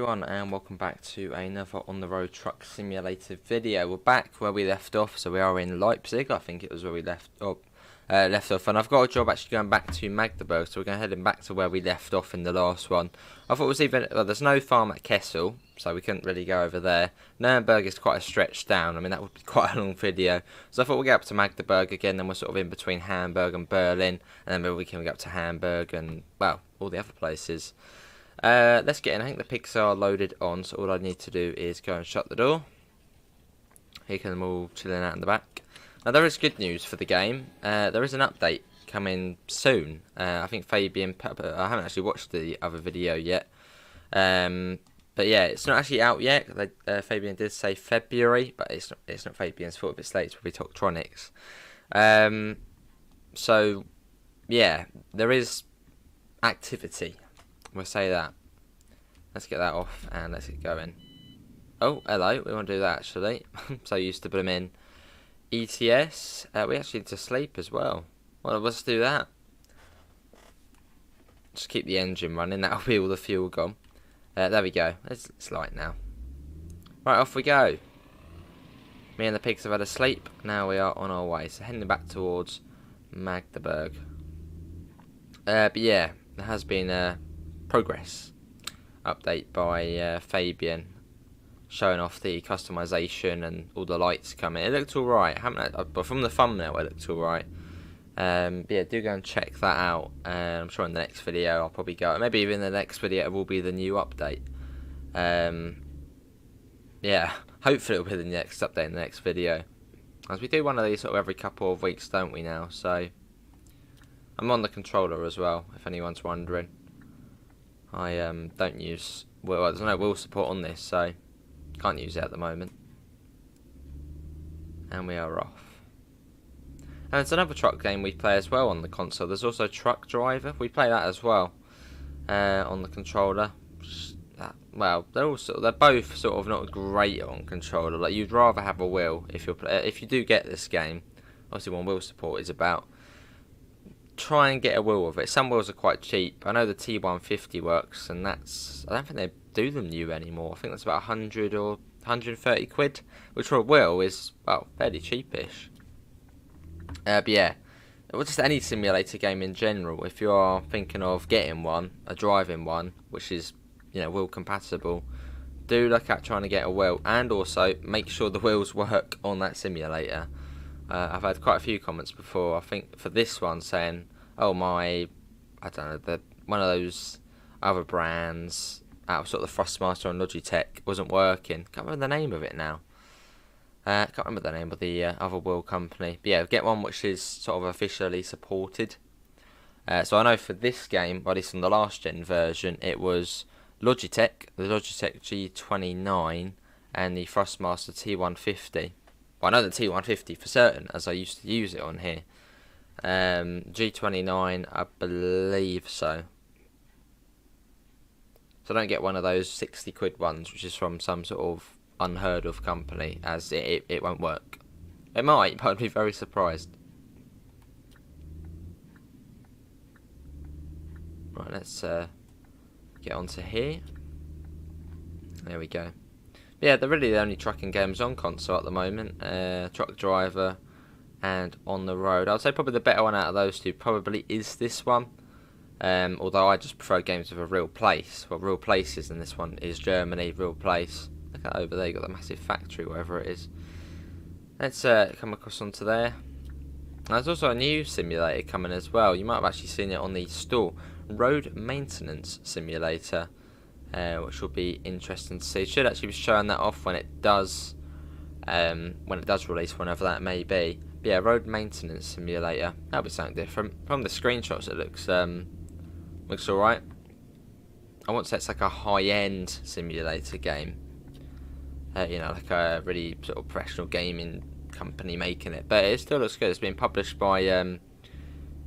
everyone, and welcome back to another on the road truck simulator video. We're back where we left off, so we are in Leipzig. I think it was where we left off, and I've got a job actually going back to Magdeburg, so we're going to head back to where we left off in the last one. I thought it was even there's no farm at Kessel, so we couldn't really go over there. Nuremberg is quite a stretch down. I mean, that would be quite a long video, so I thought we'll get up to Magdeburg again. Then we're sort of in between Hamburg and Berlin, and then maybe we can go up to Hamburg and well, all the other places. Let's get in. I think the pigs are loaded on, so all I need to do is go and shut the door. Here can them all chilling out in the back. Now there is good news for the game. There is an update coming soon. I think Fabian, I haven't actually watched the other video yet. But yeah, it's not actually out yet. Fabian did say February, but it's not Fabian's fault if it's late. It's probably Toktronics. So yeah, there is activity. We'll say that. Let's get that off and let's get going. Oh, hello. We want to do that actually. So used to put them in ETS. We actually need to sleep as well. Well, let's do that. Just keep the engine running. That'll be all the fuel gone. There we go. It's light now. Right, off we go. Me and the pigs have had a sleep. Now we are on our way. So heading back towards Magdeburg. But yeah, there has been a progress update by Fabian showing off the customization and all the lights coming. It looked alright, but from the thumbnail it looked alright. But yeah, do go and check that out. I'm sure in the next video I'll probably go, maybe even the next video it will be the new update. Yeah, hopefully it'll be the next update in the next video, as we do one of these sort of every couple of weeks, don't we now? So I'm on the controller as well, if anyone's wondering. I don't use, well, there's no wheel support on this, so can't use it at the moment. And we are off. And there's another truck game we play as well on the console. There's also Truck Driver. We play that as well on the controller. Well, they're both sort of not great on controller. Like, you'd rather have a wheel if you do get this game. Obviously, one wheel support is about. Try and get a wheel with it. Some wheels are quite cheap. I know the T150 works, and that's, I don't think they do them new anymore. I think that's about 100 or 130 quid, which for a wheel is, well, fairly cheapish. But yeah, well, just any simulator game in general, if you are thinking of getting one, a driving one, which is, you know, wheel compatible, do look at trying to get a wheel, and also make sure the wheels work on that simulator. I've had quite a few comments before, I think for this one, saying, oh, I don't know, one of those other brands out of sort of the Thrustmaster and Logitech wasn't working. Can't remember the name of it now. Can't remember the name of the other wheel company. But yeah, get one which is sort of officially supported. So I know for this game, or at least on the last gen version, it was Logitech, the Logitech G29 and the Thrustmaster T150. Well, I know the T150 for certain, as I used to use it on here. G29, I believe so. So don't get one of those 60 quid ones, which is from some sort of unheard of company, as it won't work. It might, but I'd be very surprised. Right, let's get onto here. There we go. Yeah, they're really the only trucking games on console at the moment. Truck Driver and On the Road. I'd say probably the better one out of those two probably is this one. Although I just prefer games with a real place. Well, real places, and this one is Germany, real place. Look at over there, you've got the massive factory, wherever it is. Let's come across onto there. There's also a new simulator coming as well. You might have actually seen it on the store. Road Maintenance Simulator. Which will be interesting to see. Should actually be showing that off when it does release, whenever that may be. But yeah, Road Maintenance Simulator. That'll be something different. From the screenshots, it looks alright. I won't say it's like a high-end simulator game. You know, like a really sort of professional gaming company making it, but it still looks good. It's been published by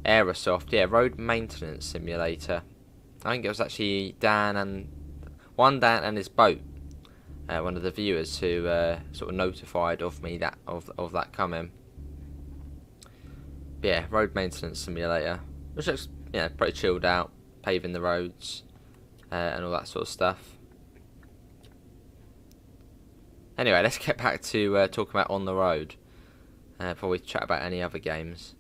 Aerosoft. Yeah, Road Maintenance Simulator. I think it was actually Dan and his boat, one of the viewers who sort of notified of me that of that coming. But yeah, Road Maintenance Simulator, which looks, you know, pretty chilled out, paving the roads and all that sort of stuff. Anyway, let's get back to talking about On the Road before we chat about any other games.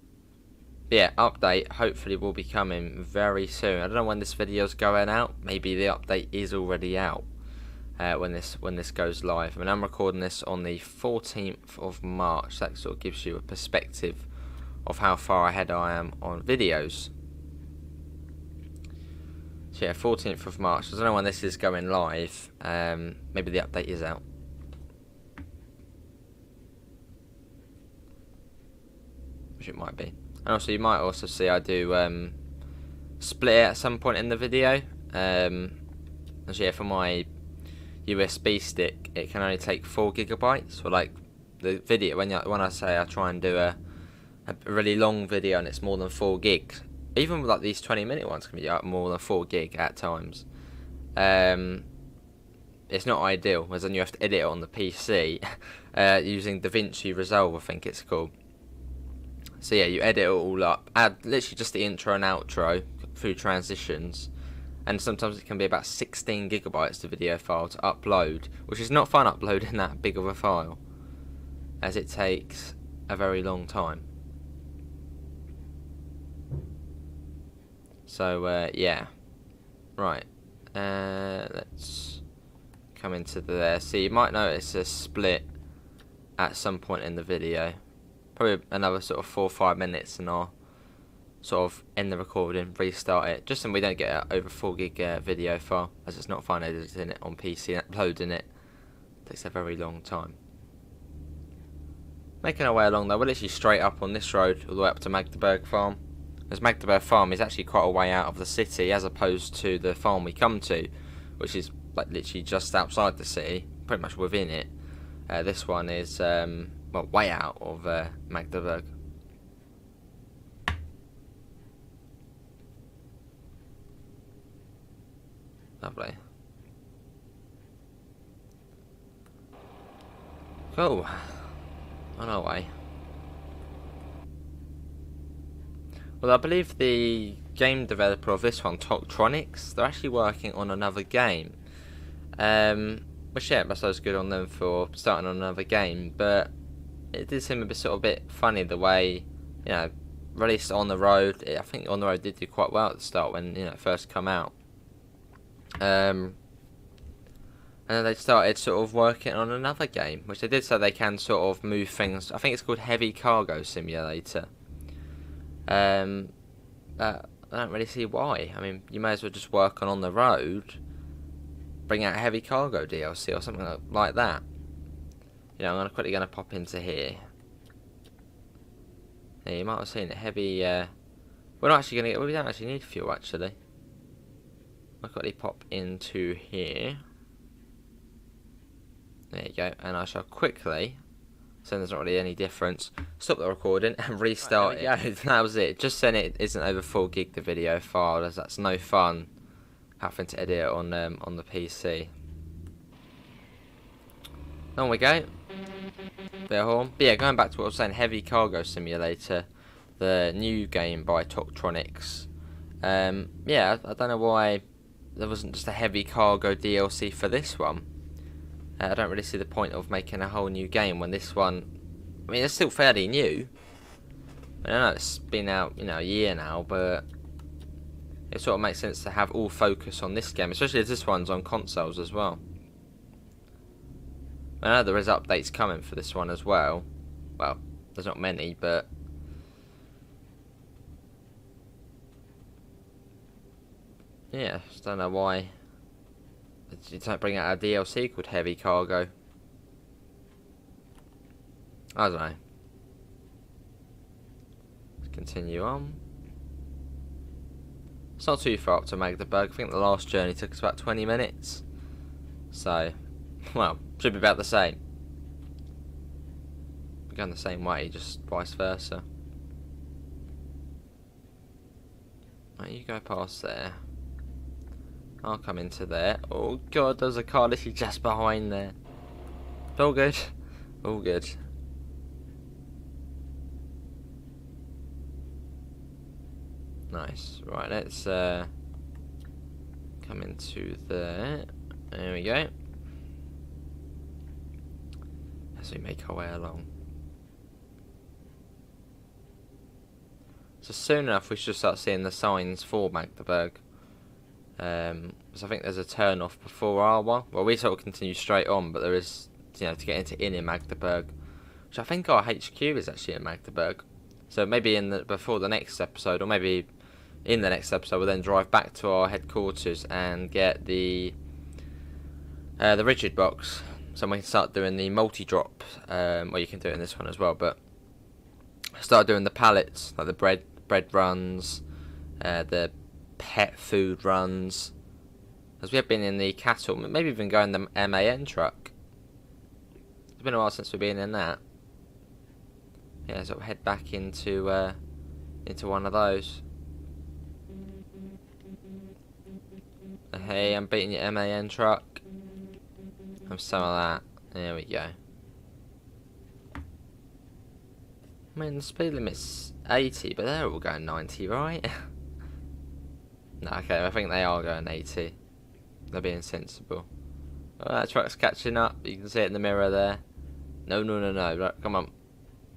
But yeah, update hopefully will be coming very soon. I don't know when this video's going out. Maybe the update is already out when this goes live. I mean, I'm recording this on the 14th of March. That sort of gives you a perspective of how far ahead I am on videos. So yeah, 14th of March. I don't know when this is going live. Maybe the update is out. Which it might be. And also, you might also see I do split it at some point in the video. And so yeah, for my USB stick, it can only take 4 gigabytes. Or like the video, when I say I try and do a really long video and it's more than 4 gigs. Even like these 20-minute ones can be more than 4 gig at times. It's not ideal, as then you have to edit it on the PC using DaVinci Resolve, I think it's called. So yeah, you edit it all up, add literally just the intro and outro through transitions, and sometimes it can be about 16 gigabytes the video file to upload, which is not fun uploading that big of a file, as it takes a very long time. So yeah, right, let's come into there. So you might notice a split at some point in the video. Probably another sort of 4 or 5 minutes, and I'll sort of end the recording, restart it, just so we don't get an over 4 gig video file, as it's not fun editing it on PC and uploading it. It takes a very long time. Making our way along though, we're literally straight up on this road all the way up to Magdeburg farm. As Magdeburg farm is actually quite a way out of the city, as opposed to the farm we come to, which is like literally just outside the city, pretty much within it. This one is well, way out of Magdeburg. Lovely. Cool. On our way. Well, I believe the game developer of this one, Toktronics, they're actually working on another game. Which yeah, I suppose good on them for starting on another game, but it did seem a bit sort of bit funny the way, you know, released On the Road. I think On the Road did do quite well at the start when, you know, it first come out. And then they started sort of working on another game, which they did say they can sort of move things. I think it's called Heavy Cargo Simulator. But I don't really see why. I mean, you may as well just work on the Road, bring out Heavy Cargo DLC or something like that. You know, I'm quickly gonna pop into here. Yeah, you might have seen it. Heavy. We're not actually gonna get. Well, we don't actually need fuel actually. I'll quickly pop into here. There you go, and I shall quickly, so there's not really any difference, stop the recording and restart it. Yeah, that was it. Just saying it isn't over 4 gig the video file, as that's no fun having to edit it on the PC. On we go. Bit of horn. But yeah, going back to what I was saying, Heavy Cargo Simulator, the new game by Toktronics. Yeah, I don't know why there wasn't just a Heavy Cargo DLC for this one. I don't really see the point of making a whole new game when this one, I mean, it's still fairly new. I know it's been out, you know, a year now, but it sort of makes sense to have all focus on this game, especially as this one's on consoles as well. I know there is updates coming for this one as well. Well, there's not many, but yeah, just don't know why you don't bring out a DLC called Heavy Cargo. I don't know. Let's continue on. It's not too far up to Magdeburg. I think the last journey took us about 20 minutes. So, well, should be about the same. We're going the same way, just vice versa. Right, you go past there. I'll come into there. Oh god, there's a car literally just behind there. All good. All good. Nice. Right, let's come into there. There we go. as we make our way along. So soon enough we should start seeing the signs for Magdeburg. So I think there's a turn off before our one. Well, we sort of continue straight on, but there is, you know, to get into in Magdeburg, which I think our HQ is actually in Magdeburg. So maybe before the next episode, or maybe in the next episode, we'll then drive back to our headquarters and get the rigid box, so we can start doing the multi-drop. Well, you can do it in this one as well, but start doing the pallets, like the bread runs, the pet food runs, as we have been in the cattle, maybe even going the MAN truck. It's been a while since we've been in that. Yeah, so we'll head back into one of those. Hey, I'm beating your MAN truck. Have some of that. There we go. I mean, the speed limit's 80, but they're all going 90, right? No, okay, I think they are going 80. They're being sensible. Oh, that truck's catching up. You can see it in the mirror there. No. Right, come on.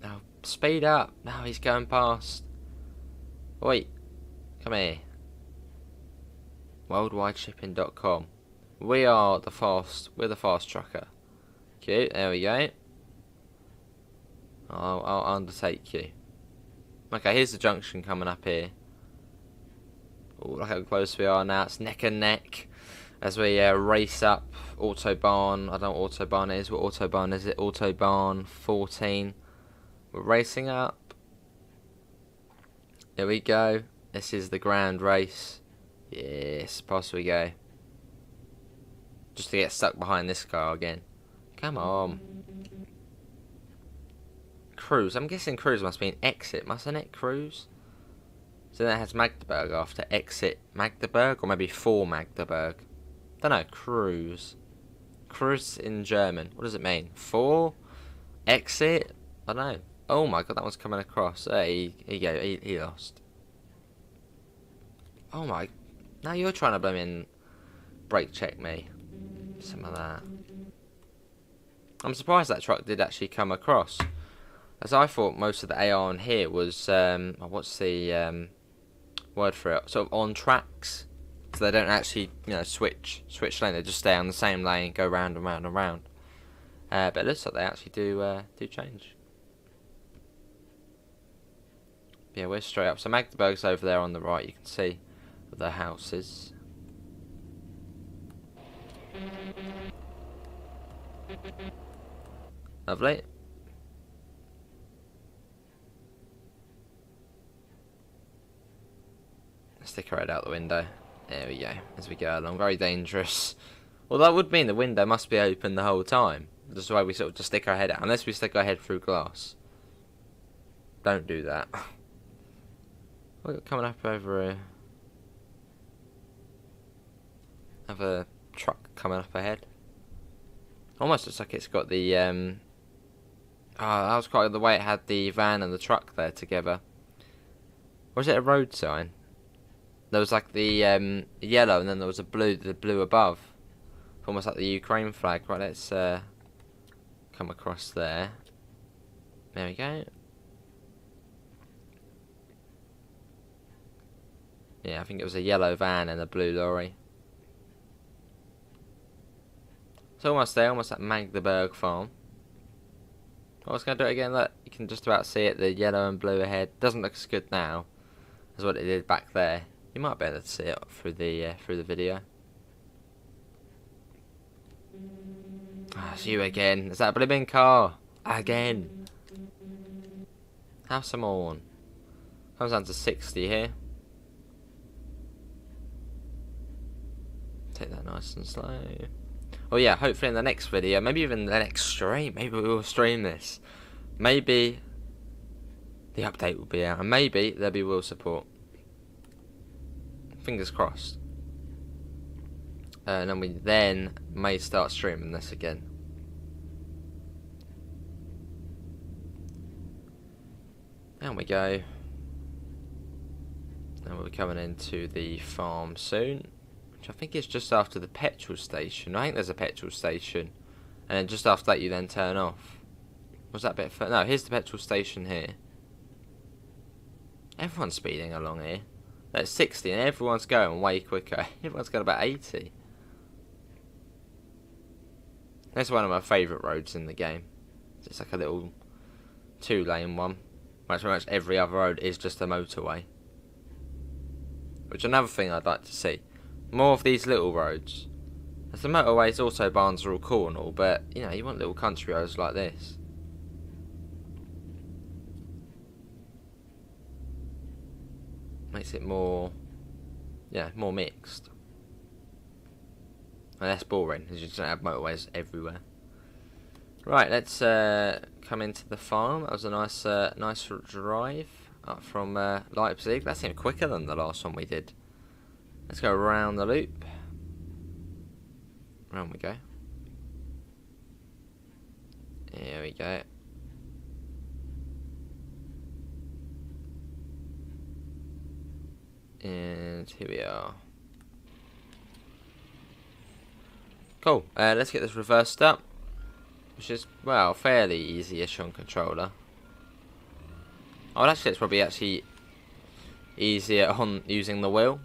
Now, speed up. Now he's going past. Wait. Come here. WorldwideShipping.com. We're the fast trucker. Cute, there we go. I'll undertake you. Okay, here's the junction coming up here. Oh, look how close we are now. It's neck and neck as we race up Autobahn. I don't know what Autobahn is. What Autobahn is it? Autobahn 14. We're racing up. Here we go. This is the grand race. Yes, past we go. Just to get stuck behind this car again. Come on. Cruise. I'm guessing cruise must be an exit, mustn't it? Cruise. So that has Magdeburg after exit Magdeburg, or maybe for Magdeburg. Don't know. Cruise. Cruise in German. What does it mean? For exit? I don't know. Oh my god, that one's coming across. Hey, here you go. He lost. Oh my. Now you're trying to blooming brake check me. Some of that. I'm surprised that truck did actually come across, as I thought most of the AR on here was what's the word for it? Sort of on tracks, so they don't actually, you know, switch lane. They just stay on the same lane, go round and round and round. But it looks like they actually do change. Yeah, we're straight up. So Magdeburg's over there on the right. You can see the houses. Lovely. Stick her head out the window. There we go. As we go along, very dangerous. Well, that would mean the window must be open the whole time. That's why we sort of just stick our head out, unless we stick our head through glass. Don't do that. We're coming up over a... have a truck coming up ahead. Almost looks like it's got the oh, that was quite the way it had the van and the truck there together. Was it a road sign? There was like the yellow, and then there was the blue above, almost like the Ukraine flag. Right, let's come across there. There we go. Yeah, I think it was a yellow van and a blue lorry. It's almost there, almost at Magdeburg farm. I was going to do it again. Look, you can just about see it, the yellow and blue ahead. Doesn't look as good now as what it did back there. You might be able to see it through the video. Ah, it's you again. Is that a blimmin' car? Again. Have some more. Comes down to 60 here. Take that nice and slow. Oh yeah, hopefully in the next video, maybe even the next stream, maybe we will stream this. Maybe the update will be out, and maybe there'll be will support. Fingers crossed. And then we may start streaming this again. There we go. And we'll be coming into the farm soon, which I think is just after the petrol station. I think there's a petrol station, and then just after that you then turn off. Was that a bit further? No, here's the petrol station here. Everyone's speeding along here. That's 60 and everyone's going way quicker. Everyone's going about 80. That's one of my favourite roads in the game. It's like a little 2-lane one. Pretty much every other road is just a motorway. Which is another thing I'd like to see. More of these little roads. As the motorways, autobahns are all cool and all, but you know, you want little country roads like this. Makes it more, yeah, more mixed. And less boring, as you just don't have motorways everywhere. Right, let's come into the farm. That was a nice drive up from Leipzig. That seemed quicker than the last one we did. Let's go around the loop. Round we go. Here we go. And here we are. Cool. Let's get this reversed up. Which is, well, fairly easy-ish on controller. Oh, actually, it's probably actually easier on using the wheel.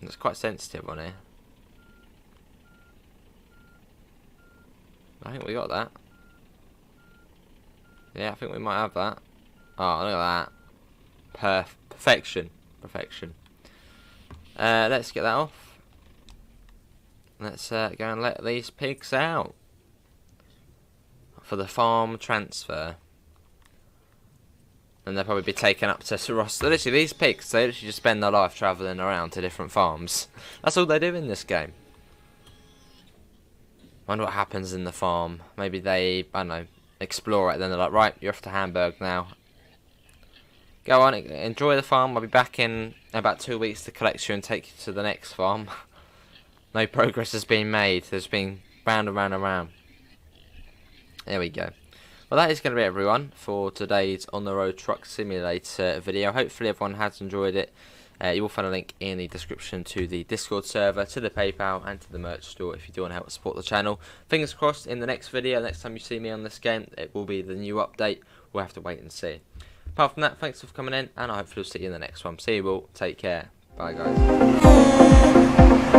It's quite sensitive on here. I think we got that. Yeah, I think we might have that. Oh, look at that. Perfection. Perfection. Let's get that off. Let's go and let these pigs out. For the farm transfer. And they'll probably be taken up to Ross. Literally, these pigs, they literally just spend their life travelling around to different farms. That's all they do in this game. Wonder what happens in the farm. Maybe they, I don't know, explore it. Then they're like, right, you're off to Hamburg now. Go on, enjoy the farm. I'll be back in about 2 weeks to collect you and take you to the next farm. No progress has been made. There's been round and round and round. There we go. Well, that is going to be it, everyone, for today's On The Road Truck Simulator video. Hopefully everyone has enjoyed it. You will find a link in the description to the Discord server, to the PayPal, and to the merch store if you do want to help support the channel. Fingers crossed, in the next video, next time you see me on this game, it will be the new update. We'll have to wait and see. Apart from that, thanks for coming in, and I hope we'll see you in the next one. See you all. Take care. Bye, guys.